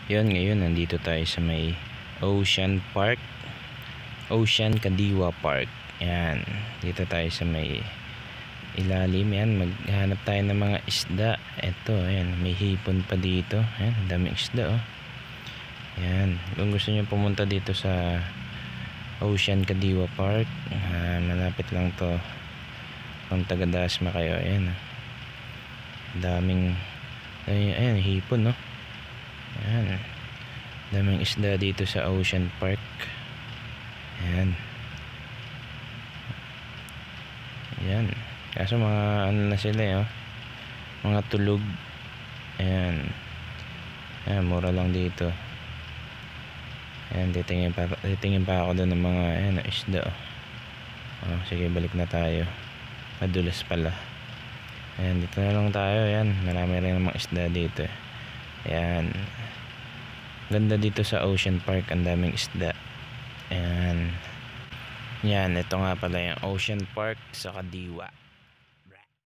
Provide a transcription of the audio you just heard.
Yun, ngayon nandito tayo sa may Ocean Park, Ocean Kadiwa Park. Yan, dito tayo sa may ilalim. Yan, maghanap tayo ng mga isda. Eto, ayan, may hipon pa dito. Ayan, daming isda, oh. Yan, kung gusto nyo pumunta dito sa Ocean Kadiwa Park, malapit lang to kung taga Dasma kayo. Ayan, daming, ayan, hipon, no. Ayan, daming isda dito sa Ocean Park. Ayan, ayan, kaso mga ano na sila, oh, mga tulog. Ayan, ayan, mura lang dito. Ayan, titingin pa ako doon ng mga ayan, isda, oh. Sige, balik na tayo, madulas pala. Ayan, dito na lang tayo. Ayan, marami rin mga isda dito. Ayan, ganda dito sa Ocean Park, ang daming isda. Ayan, yan, ito nga pala yung Ocean Park sa Kadiwa.